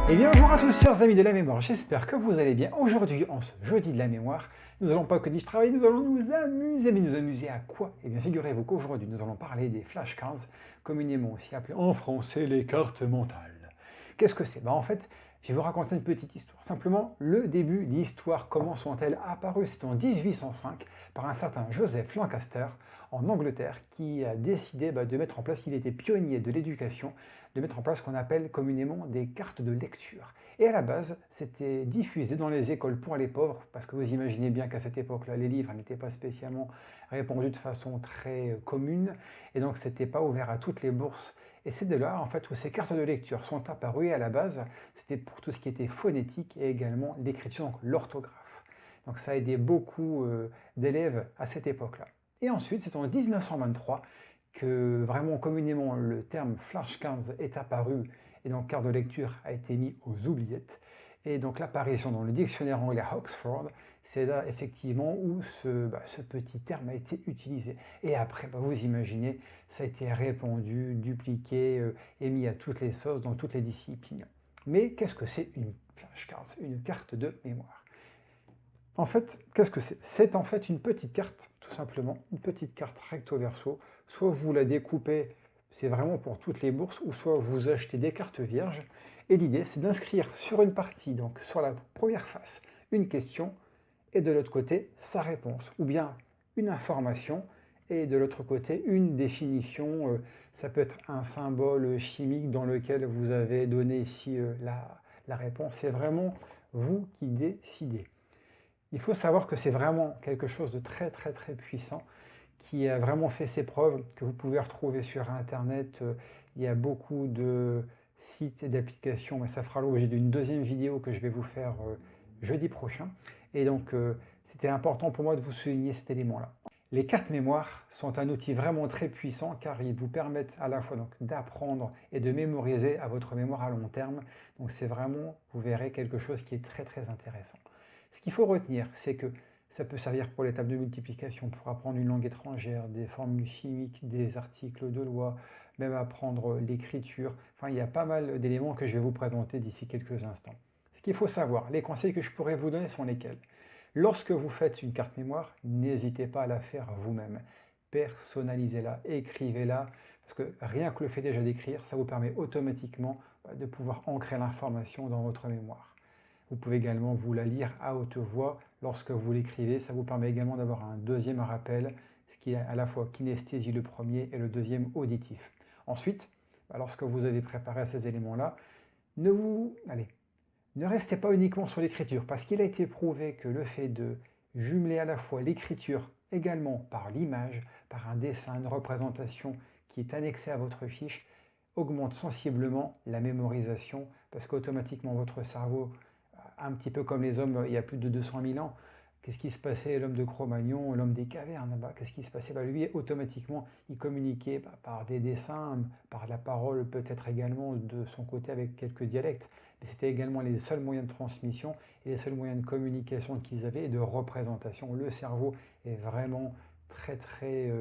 Et bien bonjour à tous chers amis de la mémoire, j'espère que vous allez bien. Aujourd'hui, en ce jeudi de la mémoire, nous allons pas que dis-je travailler, nous allons nous amuser. Mais nous amuser à quoi? Eh bien figurez-vous qu'aujourd'hui nous allons parler des flashcards, communément aussi appelés en français les cartes mentales. Qu'est-ce que c'est? En fait, je vais vous raconter une petite histoire. Simplement, le début, l'histoire, comment sont-elles apparues? C'est en 1805 par un certain Joseph Lancaster en Angleterre qui a décidé de mettre en place, il était pionnier de l'éducation, de mettre en place ce qu'on appelle communément des cartes de lecture. Et à la base, c'était diffusé dans les écoles pour les pauvres, parce que vous imaginez bien qu'à cette époque-là, les livres n'étaient pas spécialement répandus de façon très commune, et donc c'était pas ouvert à toutes les bourses. Et c'est de là, en fait, où ces cartes de lecture sont apparues, et à la base, c'était pour tout ce qui était phonétique et également l'écriture, donc l'orthographe. Donc ça a aidé beaucoup d'élèves à cette époque-là. Et ensuite, c'est en 1923 que vraiment communément le terme flashcards est apparu et donc carte de lecture a été mis aux oubliettes. Et donc l'apparition dans le dictionnaire anglais Oxford, c'est là effectivement où ce petit terme a été utilisé. Et après, vous imaginez, ça a été répandu, dupliqué et mis à toutes les sauces dans toutes les disciplines. Mais qu'est-ce que c'est une flashcard? Une carte de mémoire. En fait, qu'est-ce que c'est? C'est en fait une petite carte, tout simplement, une petite carte recto verso. Soit vous la découpez, c'est vraiment pour toutes les bourses, ou soit vous achetez des cartes vierges. Et l'idée, c'est d'inscrire sur une partie, donc sur la première face, une question, et de l'autre côté, sa réponse. Ou bien une information, et de l'autre côté, une définition. Ça peut être un symbole chimique dans lequel vous avez donné ici la réponse. C'est vraiment vous qui décidez. Il faut savoir que c'est vraiment quelque chose de très très très puissant qui a vraiment fait ses preuves, que vous pouvez retrouver sur internet. Il y a beaucoup de sites et d'applications, mais ça fera l'objet d'une deuxième vidéo que je vais vous faire jeudi prochain. Et donc c'était important pour moi de vous souligner cet élément-là. Les cartes mémoire sont un outil vraiment très puissant car ils vous permettent à la fois d'apprendre et de mémoriser à votre mémoire à long terme. Donc c'est vraiment, vous verrez, quelque chose qui est très très intéressant. Ce qu'il faut retenir, c'est que ça peut servir pour les tables de multiplication, pour apprendre une langue étrangère, des formules chimiques, des articles de loi, même apprendre l'écriture. Enfin, il y a pas mal d'éléments que je vais vous présenter d'ici quelques instants. Ce qu'il faut savoir, les conseils que je pourrais vous donner sont lesquels? Lorsque vous faites une carte mémoire, n'hésitez pas à la faire vous-même. Personnalisez-la, écrivez-la, parce que rien que le fait déjà d'écrire, ça vous permet automatiquement de pouvoir ancrer l'information dans votre mémoire. Vous pouvez également vous la lire à haute voix lorsque vous l'écrivez. Ça vous permet également d'avoir un deuxième rappel, ce qui est à la fois kinesthésie le premier et le deuxième auditif. Ensuite, lorsque vous avez préparé ces éléments-là, ne restez pas uniquement sur l'écriture, parce qu'il a été prouvé que le fait de jumeler à la fois l'écriture également par l'image, par un dessin, une représentation qui est annexée à votre fiche, augmente sensiblement la mémorisation, parce qu'automatiquement votre cerveau, un petit peu comme les hommes il y a plus de 200 000 ans, qu'est-ce qui se passait, l'homme de Cro-Magnon, l'homme des cavernes, qu'est-ce qui se passait? Lui, automatiquement, il communiquait par des dessins, par la parole, peut-être également de son côté avec quelques dialectes. Mais c'était également les seuls moyens de transmission et les seuls moyens de communication qu'ils avaient et de représentation. Le cerveau est vraiment très très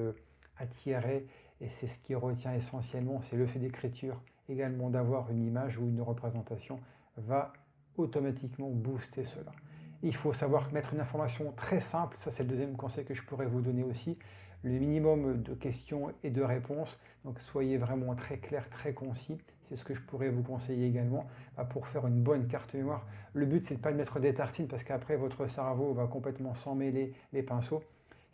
attiré et c'est ce qui retient essentiellement, c'est le fait d'écriture, également d'avoir une image ou une représentation va automatiquement booster cela. Il faut savoir mettre une information très simple, ça c'est le deuxième conseil que je pourrais vous donner aussi, le minimum de questions et de réponses, donc soyez vraiment très clair, très concis, c'est ce que je pourrais vous conseiller également pour faire une bonne carte mémoire. Le but c'est de ne pas mettre des tartines parce qu'après votre cerveau va complètement s'emmêler les pinceaux.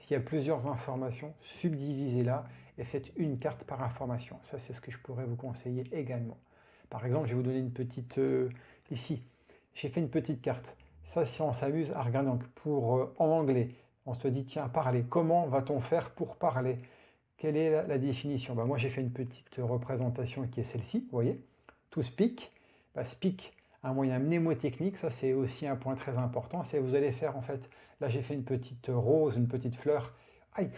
S'il y a plusieurs informations, subdivisez-la et faites une carte par information. Ça c'est ce que je pourrais vous conseiller également. Par exemple, je vais vous donner une petite ici. J'ai fait une petite carte. Ça, si on s'amuse à regarder donc en anglais, on se dit, tiens, parler. Comment va-t-on faire pour parler? Quelle est la définition? Moi, j'ai fait une petite représentation qui est celle-ci, vous voyez. To speak. Speak, un moyen mnémotechnique, ça c'est aussi un point très important. C'est vous allez faire, en fait, là j'ai fait une petite rose, une petite fleur. Aïe,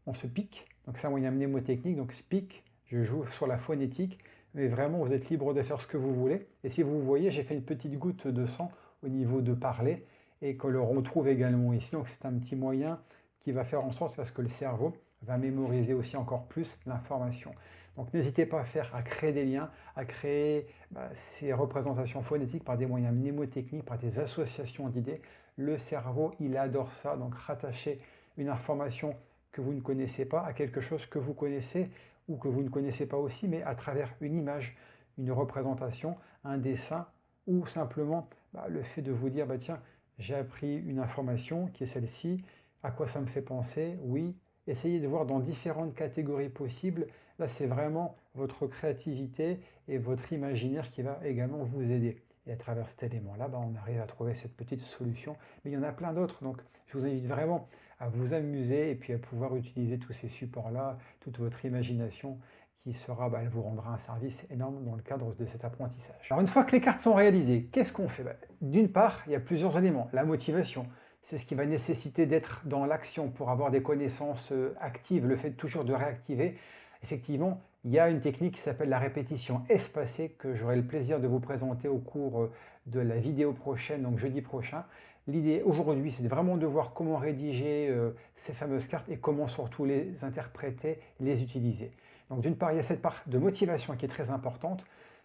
on se pique. Donc c'est un moyen mnémotechnique. Donc speak, je joue sur la phonétique. Mais vraiment, vous êtes libre de faire ce que vous voulez. Et si vous voyez, j'ai fait une petite goutte de sang au niveau de parler et que l'on retrouve également ici. Donc c'est un petit moyen qui va faire en sorte que le cerveau va mémoriser aussi encore plus l'information. Donc n'hésitez pas à créer des liens, à créer ces représentations phonétiques par des moyens mnémotechniques, par des associations d'idées. Le cerveau, il adore ça, donc rattacher une information que vous ne connaissez pas à quelque chose que vous connaissez ou que vous ne connaissez pas aussi, mais à travers une image, une représentation, un dessin ou simplement le fait de vous dire, tiens, j'ai appris une information qui est celle-ci, à quoi ça me fait penser? Oui, essayez de voir dans différentes catégories possibles. Là, c'est vraiment votre créativité et votre imaginaire qui va également vous aider. Et à travers cet élément-là, on arrive à trouver cette petite solution. Mais il y en a plein d'autres. Donc, je vous invite vraiment à vous amuser et puis à pouvoir utiliser tous ces supports-là, toute votre imagination qui sera, elle vous rendra un service énorme dans le cadre de cet apprentissage. Alors, une fois que les cartes sont réalisées, qu'est-ce qu'on fait? D'une part, il y a plusieurs éléments. La motivation, c'est ce qui va nécessiter d'être dans l'action pour avoir des connaissances actives, le fait toujours de réactiver. Effectivement, il y a une technique qui s'appelle la répétition espacée que j'aurai le plaisir de vous présenter au cours de la vidéo prochaine, donc jeudi prochain. L'idée aujourd'hui, c'est vraiment de voir comment rédiger ces fameuses cartes et comment surtout les interpréter, les utiliser. Donc d'une part, il y a cette part de motivation qui est très importante,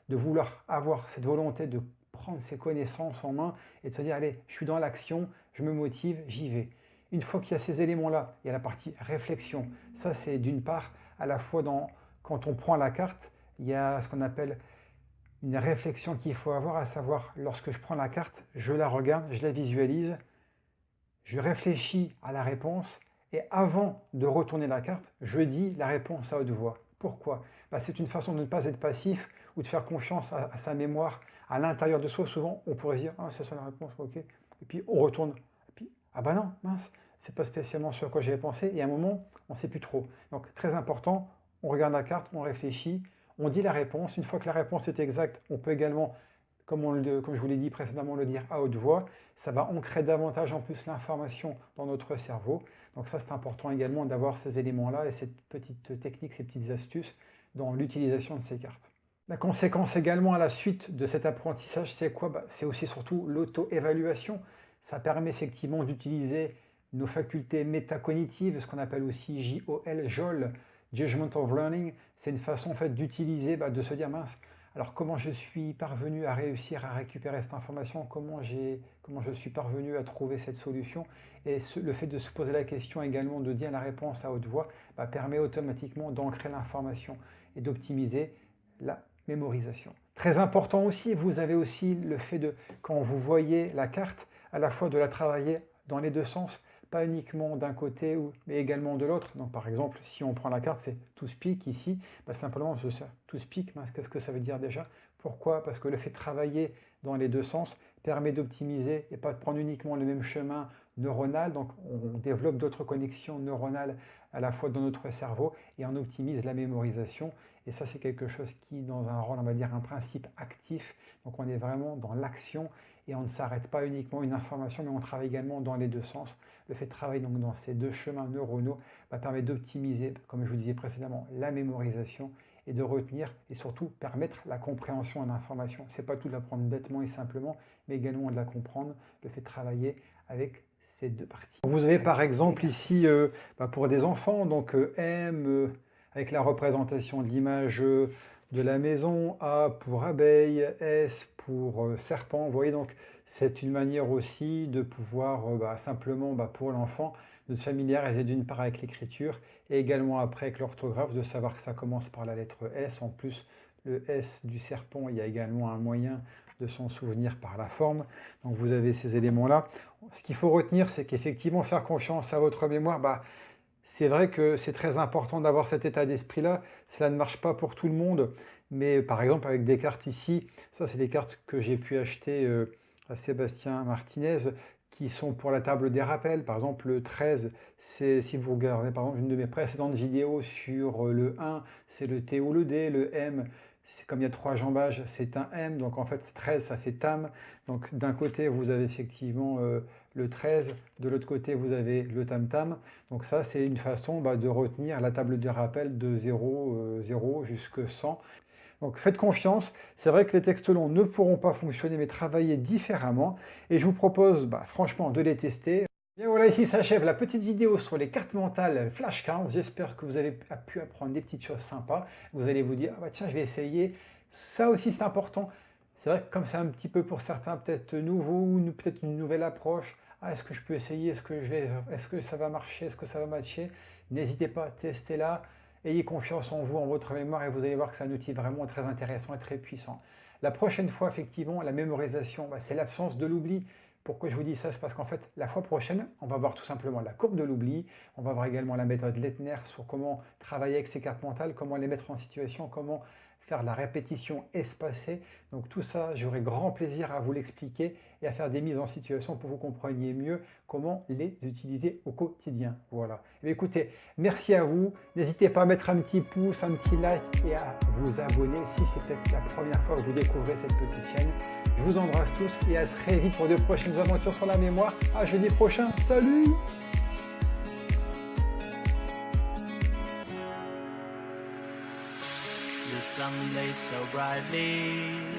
de vouloir avoir cette volonté de prendre ses connaissances en main et de se dire, allez, je suis dans l'action, je me motive, j'y vais. Une fois qu'il y a ces éléments-là, il y a la partie réflexion. Ça, c'est d'une part, à la fois quand on prend la carte, il y a ce qu'on appelle une réflexion qu'il faut avoir, à savoir, lorsque je prends la carte, je la regarde, je la visualise, je réfléchis à la réponse et avant de retourner la carte, je dis la réponse à haute voix. Pourquoi? C'est une façon de ne pas être passif ou de faire confiance à sa mémoire à l'intérieur de soi. Souvent, on pourrait se dire, ah, c'est ça la réponse, ok. Et puis, on retourne. Et puis, ah non, mince, c'est pas spécialement ce à quoi j'avais pensé. Et à un moment, on ne sait plus trop. Donc, très important, on regarde la carte, on réfléchit, on dit la réponse. Une fois que la réponse est exacte, on peut également, comme je vous l'ai dit précédemment, le dire à haute voix. Ça va ancrer davantage en plus l'information dans notre cerveau. Donc ça, c'est important également d'avoir ces éléments-là et cette petite technique, ces petites astuces dans l'utilisation de ces cartes. La conséquence également à la suite de cet apprentissage, c'est quoi? C'est aussi surtout l'auto-évaluation. Ça permet effectivement d'utiliser nos facultés métacognitives, ce qu'on appelle aussi JOL, Judgment of Learning. C'est une façon en fait d'utiliser, de se dire, mince, alors comment je suis parvenu à réussir à récupérer cette information, comment je suis parvenu à trouver cette solution. Et le fait de se poser la question également, de dire la réponse à haute voix, permet automatiquement d'ancrer l'information et d'optimiser la mémorisation. Très important aussi, vous avez aussi le fait de, quand vous voyez la carte, à la fois de la travailler dans les deux sens, pas uniquement d'un côté, mais également de l'autre. Donc par exemple, si on prend la carte, c'est to speak ici, simplement to speak, qu'est-ce que ça veut dire déjà? Pourquoi? Parce que le fait de travailler dans les deux sens permet d'optimiser et pas de prendre uniquement le même chemin neuronal, donc on développe d'autres connexions neuronales à la fois dans notre cerveau et on optimise la mémorisation. Et ça, c'est quelque chose qui, dans un rôle, on va dire un principe actif, donc on est vraiment dans l'action et on ne s'arrête pas uniquement à une information, mais on travaille également dans les deux sens. Le fait de travailler donc dans ces deux chemins neuronaux permet d'optimiser, comme je vous disais précédemment, la mémorisation et de retenir et surtout permettre la compréhension de l'information. Ce n'est pas tout de l'apprendre bêtement et simplement, mais également de la comprendre, le fait de travailler avec ces deux parties. Vous avez par exemple ici, pour des enfants, donc M, avec la représentation de l'image de la maison, A pour abeille, S pour serpent. Vous voyez, donc c'est une manière aussi de pouvoir simplement pour l'enfant de se familiariser d'une part avec l'écriture et également après avec l'orthographe, de savoir que ça commence par la lettre S. En plus, le S du serpent, il y a également un moyen de s'en souvenir par la forme. Donc vous avez ces éléments-là. Ce qu'il faut retenir, c'est qu'effectivement, faire confiance à votre mémoire, c'est vrai que c'est très important d'avoir cet état d'esprit-là. Cela ne marche pas pour tout le monde, mais par exemple avec des cartes ici, ça c'est des cartes que j'ai pu acheter à Sébastien Martinez, qui sont pour la table des rappels. Par exemple le 13, si vous regardez par exemple une de mes précédentes vidéos sur le 1, c'est le T ou le D, le M, c'est comme il y a 3 jambages, c'est un M, donc en fait 13 ça fait tam. Donc d'un côté vous avez effectivement le 13, de l'autre côté vous avez le tam-tam. Donc ça c'est une façon de retenir la table de rappel de 0 jusqu'à 100. Donc faites confiance, c'est vrai que les textes longs ne pourront pas fonctionner mais travailler différemment et je vous propose franchement de les tester. Bien voilà, ici s'achève la petite vidéo sur les cartes mentales flashcards. J'espère que vous avez pu apprendre des petites choses sympas. Vous allez vous dire, ah bah tiens, je vais essayer. Ça aussi, c'est important. C'est vrai que comme c'est un petit peu pour certains peut-être nouveau, ou peut-être une nouvelle approche, ah, est-ce que je peux essayer, est-ce que ça va marcher, est-ce que ça va matcher? N'hésitez pas, testez-la. Ayez confiance en vous, en votre mémoire, et vous allez voir que c'est un outil vraiment très intéressant et très puissant. La prochaine fois, effectivement, la mémorisation, bah, c'est l'absence de l'oubli. Pourquoi je vous dis ça? C'est parce qu'en fait, la fois prochaine, on va voir tout simplement la courbe de l'oubli, on va voir également la méthode Leitner sur comment travailler avec ces cartes mentales, comment les mettre en situation, comment faire la répétition espacée. Donc tout ça, j'aurai grand plaisir à vous l'expliquer et à faire des mises en situation pour que vous compreniez mieux comment les utiliser au quotidien. Voilà. Et écoutez, merci à vous. N'hésitez pas à mettre un petit pouce, un petit like et à vous abonner si c'est peut-être la première fois que vous découvrez cette petite chaîne. Je vous embrasse tous et à très vite pour de prochaines aventures sur la mémoire. À jeudi prochain. Salut! The sun lays so brightly